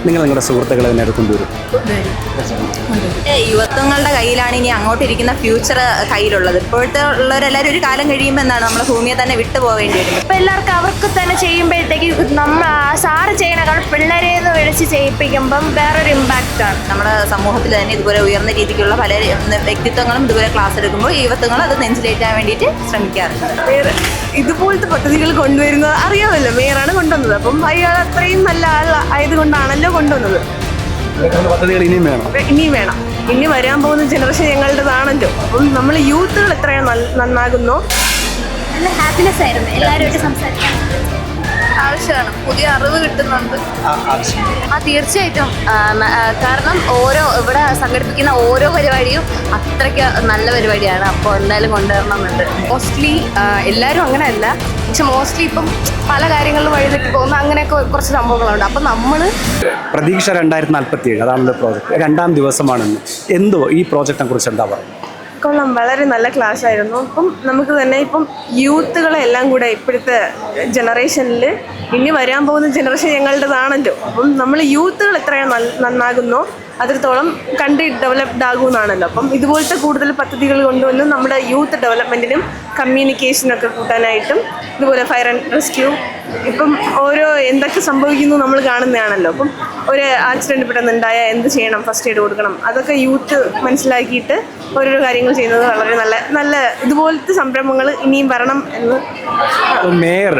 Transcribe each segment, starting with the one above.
നിങ്ങൾ നിങ്ങളുടെ സുഹൃത്തുക്കളെ നേരെ കൊണ്ടുവരും? യുവത്വങ്ങളുടെ കയ്യിലാണ് ഇനി അങ്ങോട്ടിരിക്കുന്ന ഫ്യൂച്ചർ കയ്യിലുള്ളത്. ഇപ്പോഴത്തെ ഉള്ളവരെല്ലാവരും ഒരു കാലം കഴിയുമ്പോൾ എന്താണ് നമ്മുടെ ഭൂമിയെ തന്നെ വിട്ടു പോവേണ്ടി വരും. ഇപ്പം എല്ലാവർക്കും അവർക്ക് തന്നെ ചെയ്യുമ്പോഴത്തേക്ക് നമ്മൾ സാറ് ചെയ്യണേക്കാൾ പിള്ളേരെ വിളിച്ച് ചെയ്യിപ്പിക്കുമ്പം വേറൊരു ഇമ്പാക്റ്റാണ്. നമ്മുടെ സമൂഹത്തിൽ തന്നെ ഇതുപോലെ ഉയർന്ന രീതിക്കുള്ള പല വ്യക്തിത്വങ്ങളും ഇതുപോലെ ക്ലാസ് എടുക്കുമ്പോൾ യുവത്വങ്ങൾ അത് നെഞ്ചിലേറ്റാൻ വേണ്ടിയിട്ട് ശ്രമിക്കാറുണ്ട്. ഇതുപോലത്തെ പദ്ധതികൾ കൊണ്ടുവരുന്നത് അറിയാമല്ലോ, മേയറാണ് കൊണ്ടുവന്നത്. അപ്പം അയാൾ അത്രയും നല്ല ആൾ ആയതുകൊണ്ടാണല്ലോ കൊണ്ടുവന്നത്. പദ്ധതികൾ ഇനിയും വേണം. ഇനി വരാൻ പോകുന്ന ജനറേഷൻ ഞങ്ങളുടേതാണല്ലോ. അപ്പം നമ്മൾ യൂത്തുകൾ എത്രയാണ് നന്നാകുന്നോ. നല്ല ഹാപ്പിനെസ് ആയിരുന്നു എല്ലാവരുമായിട്ട് സംസാരിക്കാൻ. ആവശ്യമാണ്, പുതിയ അറിവ് കിട്ടുന്നുണ്ട്. തീർച്ചയായിട്ടും. കാരണം ഇവിടെ സംഘടിപ്പിക്കുന്ന ഓരോ പരിപാടിയും അത്രയ്ക്ക് നല്ല പരിപാടിയാണ്. അപ്പോൾ എന്തായാലും കൊണ്ടുവരണമെന്നുണ്ട്. മോസ്റ്റ്ലി എല്ലാവരും അങ്ങനെയല്ല, പക്ഷെ മോസ്റ്റ്ലി ഇപ്പം പല കാര്യങ്ങളിലും വഴിതെറ്റി പോകുന്ന അങ്ങനെയൊക്കെ കുറച്ച് സംഭവങ്ങളുണ്ട്. അപ്പം നമ്മൾ പ്രതീക്ഷ 2047 അതാണല്ലോ പ്രോജക്റ്റ്. 2ാം ദിവസമാണെന്ന്. എന്തോ ഈ പ്രോജക്റ്റിനെ കുറിച്ച് എന്താ പറയുക? കൊള്ളാം, വളരെ നല്ല ക്ലാസ് ആയിരുന്നു. അപ്പം നമുക്ക് തന്നെ ഇപ്പം യൂത്തുകളെ എല്ലാം കൂടെ ഇപ്പോഴത്തെ ജനറേഷനിൽ ഇനി വരാൻ പോകുന്ന ജനറേഷൻ ഞങ്ങളുടേതാണല്ലോ. അപ്പം നമ്മൾ യൂത്തുകൾ എത്രയാണ് നന്നാകുന്നോ അത്രത്തോളം കൺട്രി ഡെവലപ്ഡ് ആകുമെന്നാണല്ലോ. അപ്പം ഇതുപോലത്തെ കൂടുതൽ പദ്ധതികൾ കൊണ്ടുവന്ന് നമ്മുടെ യൂത്ത് ഡെവലപ്മെൻറ്റിനും കമ്മ്യൂണിക്കേഷനൊക്കെ കൂട്ടാനായിട്ടും ഇതുപോലെ ഫയർ ആൻഡ് റെസ്ക്യൂ ഇപ്പം ഓരോ എന്തൊക്കെ സംഭവിക്കുന്നു നമ്മൾ കാണുന്നതാണല്ലോ. അപ്പം ഒരു ആക്സിഡൻറ്റ് പെട്ടെന്നുണ്ടായാൽ എന്ത് ചെയ്യണം, ഫസ്റ്റ് എയ്ഡ് കൊടുക്കണം, അതൊക്കെ യൂത്ത് മനസ്സിലാക്കിയിട്ട് ഓരോരോ കാര്യങ്ങൾ ചെയ്യുന്നത് വളരെ നല്ല ഇതുപോലത്തെ സംരംഭങ്ങൾ ഇനിയും വരണം എന്ന്. മേയർ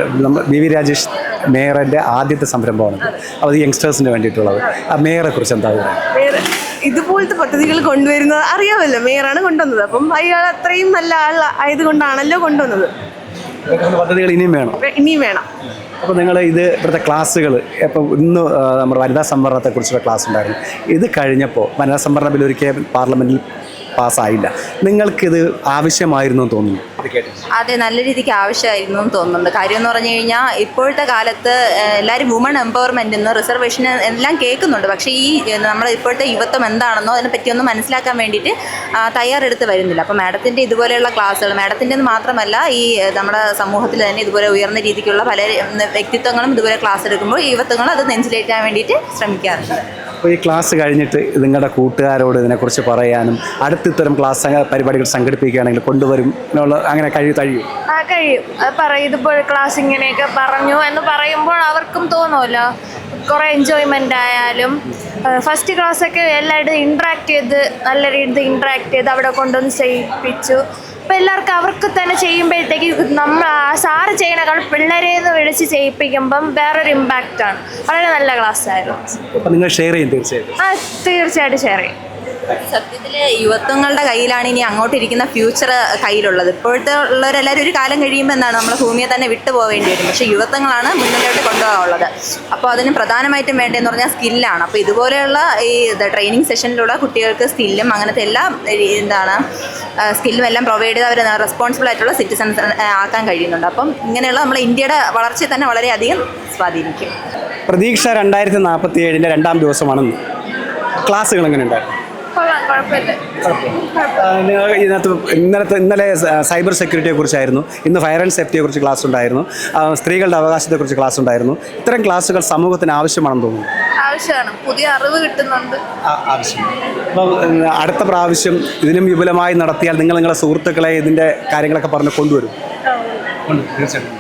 വി രാജേഷ് മേയറിൻ്റെ ആദ്യത്തെ സംരംഭമാണ് അത് യങ്സ്റ്റേഴ്സിന് വേണ്ടിയിട്ടുള്ളത്. ആ മേയറെ കുറിച്ച് എന്താ മേയർ ഇതുപോലത്തെ പദ്ധതികൾ കൊണ്ടുവരുന്നത് അറിയാമല്ലോ, മേയറാണ് കൊണ്ടുവന്നത്. അപ്പം അയാൾ അത്രയും നല്ല ആൾ ആയതുകൊണ്ടാണല്ലോ കൊണ്ടുവന്നത്. പദ്ധതികൾ ഇനിയും വേണം. അപ്പോൾ നിങ്ങൾ ഇവിടുത്തെ ക്ലാസ്സുകൾ ഇപ്പം ഇന്ന് നമ്മുടെ വനിതാ സംവരണത്തെക്കുറിച്ചുള്ള ക്ലാസ് ഉണ്ടായിരുന്നു. ഇത് കഴിഞ്ഞപ്പോൾ വനിതാ സംവരണ ബിൽ ഒരിക്കലും പാർലമെൻറ്റിൽ പാസ്സായില്ല. നിങ്ങൾക്കിത് ആവശ്യമായിരുന്നു എന്ന് തോന്നുന്നു? അതെ, നല്ല രീതിക്ക് ആവശ്യമായിരുന്നു എന്ന് തോന്നുന്നുണ്ട്. കാര്യം എന്ന് പറഞ്ഞു കഴിഞ്ഞാൽ ഇപ്പോഴത്തെ കാലത്ത് എല്ലാവരും വുമൺ എംപവർമെൻ്റ് എന്ന് റിസർവേഷൻ എല്ലാം കേൾക്കുന്നുണ്ട്. പക്ഷേ ഈ നമ്മുടെ ഇപ്പോഴത്തെ യുവത്വം എന്താണെന്നോ അതിനെ പറ്റിയൊന്നും മനസ്സിലാക്കാൻ വേണ്ടിയിട്ട് തയ്യാറെടുത്ത് വരുന്നില്ല. അപ്പോൾ മാഡത്തിൻ്റെ ഇതുപോലെയുള്ള ക്ലാസ്സുകൾ, മാഡത്തിൻ്റെ മാത്രമല്ല ഈ നമ്മുടെ സമൂഹത്തിൽ തന്നെ ഇതുപോലെ ഉയർന്ന രീതിക്കുള്ള പല വ്യക്തിത്വങ്ങളും ഇതുപോലെ ക്ലാസ് എടുക്കുമ്പോൾ യുവത്വങ്ങൾ അത് നെഞ്ചിലേറ്റാൻ വേണ്ടിയിട്ട് ശ്രമിക്കാറുണ്ട്. അപ്പോൾ ഈ ക്ലാസ് കഴിഞ്ഞിട്ട് നിങ്ങളുടെ കൂട്ടുകാരോട് ഇതിനെക്കുറിച്ച് പറയാനും അടുത്തിത്തരം ക്ലാസ് പരിപാടികൾ സംഘടിപ്പിക്കുകയാണെങ്കിൽ കൊണ്ടുവരും അങ്ങനെ കഴിയും? അത് പറയും. ഇതുപോലെ ക്ലാസ് ഇങ്ങനെയൊക്കെ പറഞ്ഞു എന്ന് പറയുമ്പോൾ അവർക്കും തോന്നുമല്ലോ, കുറേ എൻജോയ്മെൻ്റ് ആയാലും. ഫസ്റ്റ് ക്ലാസ്സൊക്കെ എല്ലാവരും നല്ല രീതിയിൽ ഇൻട്രാക്ട് ചെയ്ത് അവിടെ കൊണ്ടുവന്ന് ചെയ്യിപ്പിച്ചു. അപ്പോൾ എല്ലാവർക്കും അവർക്ക് തന്നെ ചെയ്യുമ്പോഴത്തേക്ക് നമ്മൾ സാറ് ചെയ്യണേക്കാൾ പിള്ളേരെ വിളിച്ച് ചെയ്യിപ്പിക്കുമ്പം വേറൊരു ഇമ്പാക്റ്റാണ്. വളരെ നല്ല ക്ലാസ് ആയിരുന്നു. നിങ്ങൾ ഷെയർ ചെയ്യും? തീർച്ചയായിട്ടും ഷെയർ ചെയ്യും. സത്യത്തിൽ യുവത്വങ്ങളുടെ കയ്യിലാണ് ഇനി അങ്ങോട്ടിരിക്കുന്ന ഫ്യൂച്ചർ കയ്യിലുള്ളത്. ഇപ്പോഴത്തെ ഉള്ളവരെല്ലാവരും ഒരു കാലം കഴിയുമ്പോൾ എന്താണ് നമ്മുടെ ഭൂമിയെ തന്നെ വിട്ടു പോവേണ്ടി വരും. പക്ഷേ യുവത്വങ്ങളാണ് മുന്നിലോട്ട് കൊണ്ടുപോകാനുള്ളത്. അപ്പോൾ അതിന് പ്രധാനമായിട്ടും വേണ്ടതെന്ന് പറഞ്ഞാൽ സ്കില്ലാണ്. അപ്പോൾ ഇതുപോലെയുള്ള ഈ ട്രെയിനിങ് സെഷനിലൂടെ കുട്ടികൾക്ക് സ്കില്ലും അങ്ങനത്തെ എല്ലാം സ്കില്ലും എല്ലാം പ്രൊവൈഡ് ചെയ്ത് അവർ റെസ്പോൺസിബിൾ ആയിട്ടുള്ള സിറ്റിസൺസ് ആക്കാൻ കഴിയുന്നുണ്ട്. അപ്പം ഇങ്ങനെയുള്ള നമ്മുടെ ഇന്ത്യയുടെ വളർച്ചയെ തന്നെ വളരെയധികം സ്വാധീനിക്കും. പ്രതീക്ഷ 2047 2ാം ദിവസമാണെന്ന്. ക്ലാസ്സുകൾ എങ്ങനെ ഉണ്ടായിരുന്നു? ഇന്നലെ സൈബർ സെക്യൂരിറ്റിയെ കുറിച്ചായിരുന്നു, ഇന്ന് ഫയർ ആൻഡ് സേഫ്റ്റിയെ കുറിച്ച് ക്ലാസ് ഉണ്ടായിരുന്നു, സ്ത്രീകളുടെ അവകാശത്തെക്കുറിച്ച് ക്ലാസ് ഉണ്ടായിരുന്നു. ഇത്തരം ക്ലാസ്സുകൾ സമൂഹത്തിന് ആവശ്യമാണെന്ന് തോന്നുന്നു. ആവശ്യമാണ്, പുതിയ അറിവ് കിട്ടുന്നുണ്ട്. അപ്പം അടുത്ത പ്രാവശ്യം ഇതിനും വിപുലമായി നടത്തിയാൽ നിങ്ങളുടെ സുഹൃത്തുക്കളെ ഇതിൻ്റെ കാര്യങ്ങളൊക്കെ പറഞ്ഞ് കൊണ്ടുവരും? തീർച്ചയായിട്ടും.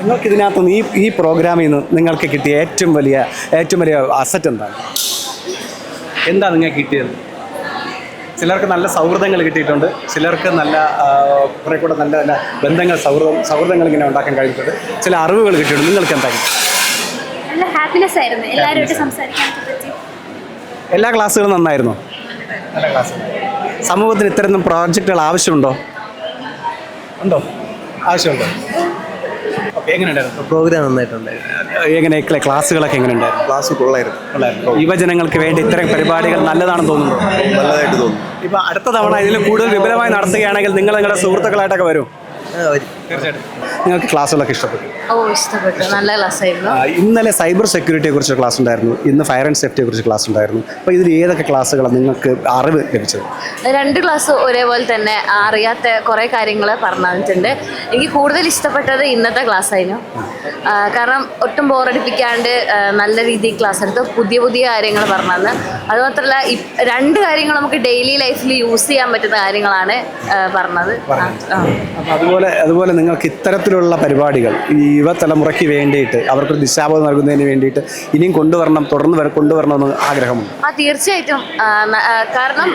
നിങ്ങൾക്ക് ഇതിനകത്തുനിന്ന് ഈ പ്രോഗ്രാമിൽ നിന്ന് നിങ്ങൾക്ക് കിട്ടിയ ഏറ്റവും വലിയ അസറ്റ് എന്താ നിങ്ങൾക്ക് കിട്ടിയത്? ചിലർക്ക് നല്ല സൗഹൃദങ്ങൾ കിട്ടിയിട്ടുണ്ട്, ചിലർക്ക് നല്ല കുറേ കൂടെ നല്ല നല്ല ബന്ധങ്ങൾ സൗഹൃദങ്ങൾ ഇങ്ങനെ ഉണ്ടാക്കാൻ കഴിഞ്ഞിട്ടുണ്ട്, ചില അറിവുകൾ കിട്ടിയിട്ടുണ്ട്. നിങ്ങൾക്ക് എന്താ? നല്ല ഹാപ്പിനെസ് ആയിരുന്നു എല്ലാവരുമായിട്ട് സംസാരിക്കാൻ പറ്റി. എല്ലാ ക്ലാസ്സുകളും നന്നായിരുന്നു. നല്ല ക്ലാസ്. സമൂഹത്തിന് ഇത്തരം പ്രോജക്റ്റുകൾ ആവശ്യമുണ്ടോ? ആവശ്യമുണ്ടോ? ഓക്കെ, എങ്ങനെയുണ്ടായിരുന്നു പ്രോഗ്രാം? നന്നായിട്ടുണ്ടായിരുന്നു. എങ്ങനെ ക്ലാസ്സുകളൊക്കെ എങ്ങനെയുണ്ടായിരുന്നു? ക്ലാസ് കൊള്ളായിരുന്നു. യുവജനങ്ങൾക്ക് വേണ്ടി ഇത്തരം പരിപാടികൾ നല്ലതാണെന്ന് തോന്നുന്നു. നല്ലതായിട്ട് തോന്നുന്നു. ഇപ്പം അടുത്ത തവണ ഇതിൽ കൂടുതൽ വിപുലമായി നടത്തുകയാണെങ്കിൽ നിങ്ങളുടെ സുഹൃത്തുക്കളായിട്ടൊക്കെ വരും? തീർച്ചയായിട്ടും. നിങ്ങൾക്ക് ക്ലാസ്സുകളൊക്കെ ഇഷ്ടപ്പെട്ടു? ഓ ഇഷ്ടപ്പെട്ടു, നല്ല ക്ലാസ് ആയിരുന്നു. ഇന്നലെ സൈബർ സെക്യൂരിറ്റിയെ കുറിച്ച് ക്ലാസ് ഉണ്ടായിരുന്നു, ഇന്ന് ഫയർ ആൻഡ് സേഫ്റ്റിയെ കുറിച്ച് ക്ലാസ് ഉണ്ടായിരുന്നു. അപ്പോൾ ഇതിൽ ഏതൊക്കെ ക്ലാസ്സുകളാണ് നിങ്ങൾക്ക് അറിവ് ലഭിച്ചത്? രണ്ട് ക്ലാസ് ഒരേപോലെ തന്നെ അറിയാത്ത കുറേ കാര്യങ്ങൾ പറഞ്ഞു തന്നിട്ടുണ്ട്. എനിക്ക് കൂടുതൽ ഇഷ്ടപ്പെട്ടത് ഇന്നത്തെ ക്ലാസ് ആയിരുന്നു. കാരണം ഒട്ടും ബോറടിപ്പിക്കാണ്ട് നല്ല രീതിയിൽ ക്ലാസ് എടുത്ത് പുതിയ പുതിയ കാര്യങ്ങൾ പറഞ്ഞു തന്ന്. അതുമാത്രമല്ല രണ്ട് കാര്യങ്ങൾ നമുക്ക് ഡെയിലി ലൈഫിൽ യൂസ് ചെയ്യാൻ പറ്റുന്ന കാര്യങ്ങളാണ് പറഞ്ഞത്. അപ്പോൾ അതുപോലെ നിങ്ങൾക്ക് ഇത്തരത്തിലുള്ള പരിപാടികൾ ഈ യുവതലമുറയ്ക്ക് വേണ്ടിയിട്ട് അവർക്കൊരു ദിശാബോധം നൽകുന്നതിന് വേണ്ടിയിട്ട് ഇനിയും തുടർന്ന് കൊണ്ടുവരണമെന്ന് ആഗ്രഹമുണ്ട്. തീർച്ചയായിട്ടും. കാരണം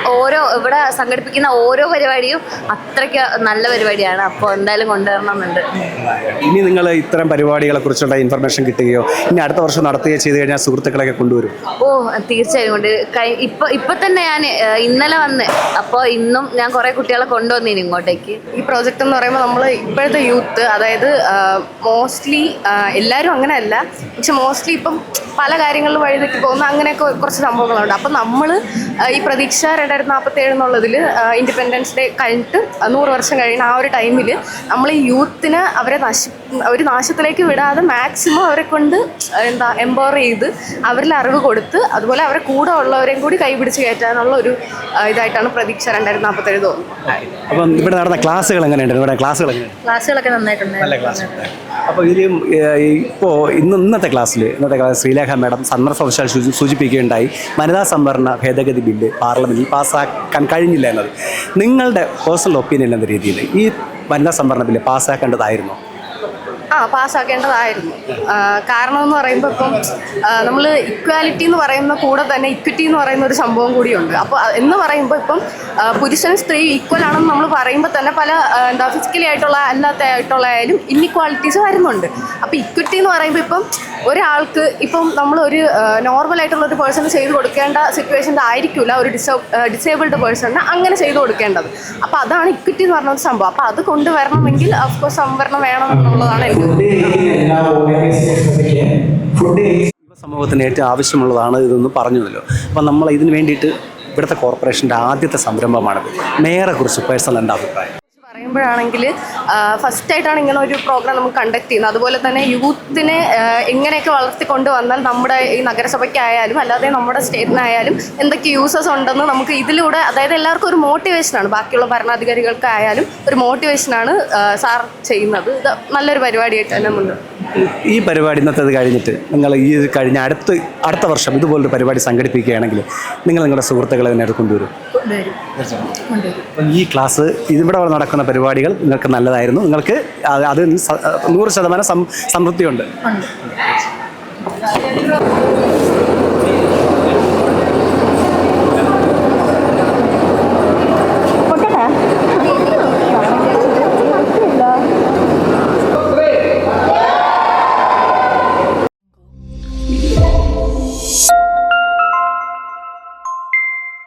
ഇവിടെ സംഘടിപ്പിക്കുന്ന ഓരോ പരിപാടിയും അത്രയ്ക്ക് നല്ല പരിപാടിയാണ്. അപ്പോൾ എന്തായാലും കൊണ്ടുവരണമെന്നുണ്ട്. ഇനി നിങ്ങൾ ഇത്തരം പരിപാടികളെ കുറിച്ചുള്ള ഇൻഫർമേഷൻ കിട്ടുകയോ ഇനി അടുത്ത വർഷം നടത്തുകയോ ചെയ്ത് കഴിഞ്ഞാൽ സുഹൃത്തുക്കളൊക്കെ കൊണ്ടുവരും? ഓ തീർച്ചയായും ഇപ്പൊ തന്നെ ഞാൻ ഇന്നലെ വന്ന്, അപ്പോൾ ഇന്നും ഞാൻ കുറേ കുട്ടികളെ കൊണ്ടുവന്നേന് ഇങ്ങോട്ടേക്ക്. ഈ പ്രോജക്റ്റ് എന്ന് പറയുമ്പോൾ നമ്മൾ ഇപ്പോഴത്തെ യൂത്ത്, അതായത് മോസ്റ്റ്ലി എല്ലാവരും അങ്ങനെയല്ല, പക്ഷെ മോസ്റ്റ്ലി ഇപ്പം പല കാര്യങ്ങളിലും വഴിതെറ്റി പോകുന്ന അങ്ങനെയൊക്കെ കുറച്ച് സംഭവങ്ങളുണ്ട്. അപ്പം നമ്മൾ ഈ പ്രതീക്ഷ 2047 എന്നുള്ളതിൽ ഇൻഡിപെൻഡൻസ് ഡേ കഴിഞ്ഞിട്ട് 100 വർഷം കഴിയുന്ന ആ ഒരു ടൈമിൽ നമ്മൾ ഈ യൂത്തിനെ ഒരു നാശത്തിലേക്ക് വിടാതെ മാക്സിമം അവരെ കൊണ്ട് എംപവർ ചെയ്ത് അവരിൽ അറിവ് കൊടുത്ത് അതുപോലെ അവരെ കൂടെ ഉള്ളവരെയും കൂടി കൈപിടിച്ച് കയറ്റാനുള്ള ഒരു ഇതായിട്ടാണ് പ്രതീക്ഷ 2047 തോന്നുന്നത്. അപ്പം ഇവിടെ നടന്ന ക്ലാസ്സുകൾ എങ്ങനെയുണ്ട്? ക്ലാസ്സുകളൊക്കെ നന്നായിട്ടുണ്ട്. നല്ല ക്ലാസ്. അപ്പോൾ ഇതിലും ഇന്നത്തെ ക്ലാസ്സിൽ ശ്രീലേഖ മാഡം സന്ദർഭവശാൽ സൂചിപ്പിക്കുകയുണ്ടായി വനിതാ സംവരണ ഭേദഗതി ബില്ല് പാർലമെന്റിൽ പാസ്സാക്കാൻ കഴിഞ്ഞില്ല എന്നത്. നിങ്ങളുടെ പേഴ്സണൽ ഒപ്പീനിയൻ എന്ന രീതിയിൽ ഈ വനിതാ സംവരണ ബില്ല് പാസ്സാക്കേണ്ടതായിരുന്നോ? പാസ്സാക്കേണ്ടതായിരുന്നു. കാരണം എന്ന് പറയുമ്പോൾ ഇപ്പം നമ്മൾ ഇക്വാലിറ്റി എന്ന് പറയുന്ന കൂടെ തന്നെ ഇക്വിറ്റി എന്ന് പറയുന്ന ഒരു സംഭവം കൂടിയുണ്ട്. അപ്പോൾ എന്ന് പറയുമ്പോൾ ഇപ്പം പുരുഷനും സ്ത്രീ ഈക്വൽ ആണെന്ന് നമ്മൾ പറയുമ്പോൾ തന്നെ പല ഫിസിക്കലി ആയിട്ടുള്ള അല്ലാത്തതായിട്ടുള്ളതായാലും ഇൻഇക്വാലിറ്റീസ് വരുന്നുണ്ട്. അപ്പോൾ ഇക്വിറ്റി എന്ന് പറയുമ്പോൾ ഇപ്പം ഒരാൾക്ക് ഇപ്പം നമ്മളൊരു നോർമലായിട്ടുള്ള ഒരു പേഴ്സണ് ചെയ്ത് കൊടുക്കേണ്ട സിറ്റുവേഷൻ്റെ ആയിരിക്കില്ല ഒരു ഡിസേബിൾഡ് പേഴ്സണിന് അങ്ങനെ ചെയ്ത് കൊടുക്കേണ്ടത്. അപ്പോൾ അതാണ് ഇക്വിറ്റി എന്ന് പറഞ്ഞ ഒരു സംഭവം. അപ്പോൾ അത് കൊണ്ടുവരണമെങ്കിൽ ഓഫ്കോഴ്സ് സംവരണം വേണം എന്നുള്ളതാണ് എനിക്ക് സമൂഹത്തിന് ഏറ്റവും ആവശ്യമുള്ളതാണ് ഇതെന്ന് പറഞ്ഞല്ലോ. അപ്പം നമ്മൾ ഇതിന് വേണ്ടിയിട്ട് ഇവിടുത്തെ കോർപ്പറേഷൻ്റെ ആദ്യത്തെ സംരംഭമാണിത്. മേയറെ കുറിച്ച് പേഴ്സണൽ എന്താ അഭിപ്രായം? പറയുമ്പോഴാണെങ്കിൽ ഫസ്റ്റായിട്ടാണ് ഇങ്ങനെ ഒരു പ്രോഗ്രാം നമുക്ക് കണ്ടക്ട് ചെയ്യുന്നത്. അതുപോലെ തന്നെ യൂത്തിനെ എങ്ങനെയൊക്കെ വളർത്തിക്കൊണ്ട് വന്നാൽ നമ്മുടെ ഈ നഗരസഭയ്ക്കായാലും അല്ലാതെ നമ്മുടെ സ്റ്റേറ്റിനായാലും എന്തൊക്കെ യൂസസ് ഉണ്ടെന്ന് നമുക്ക് ഇതിലൂടെ, അതായത് എല്ലാവർക്കും ഒരു മോട്ടിവേഷനാണ്, ബാക്കിയുള്ള ഭരണാധികാരികൾക്കായാലും ഒരു മോട്ടിവേഷനാണ് സാർ ചെയ്യുന്നത്. ഇത് നല്ലൊരു പരിപാടിയായിട്ട് തന്നെ ഉണ്ട്. ഈ പരിപാടി ഇന്നത്തേത് കഴിഞ്ഞിട്ട് നിങ്ങൾ ഈ കഴിഞ്ഞ അടുത്ത വർഷം ഇതുപോലൊരു പരിപാടി സംഘടിപ്പിക്കുകയാണെങ്കിൽ നിങ്ങളുടെ സുഹൃത്തുക്കളെ തന്നെ കൊണ്ടുവരും? ഈ ക്ലാസ് ഇവിടെ നടക്കുന്ന പരിപാടികൾ നിങ്ങൾക്ക് നല്ലതായിരുന്നു, നിങ്ങൾക്ക് അത് 100% സംതൃപ്തിയുണ്ട്.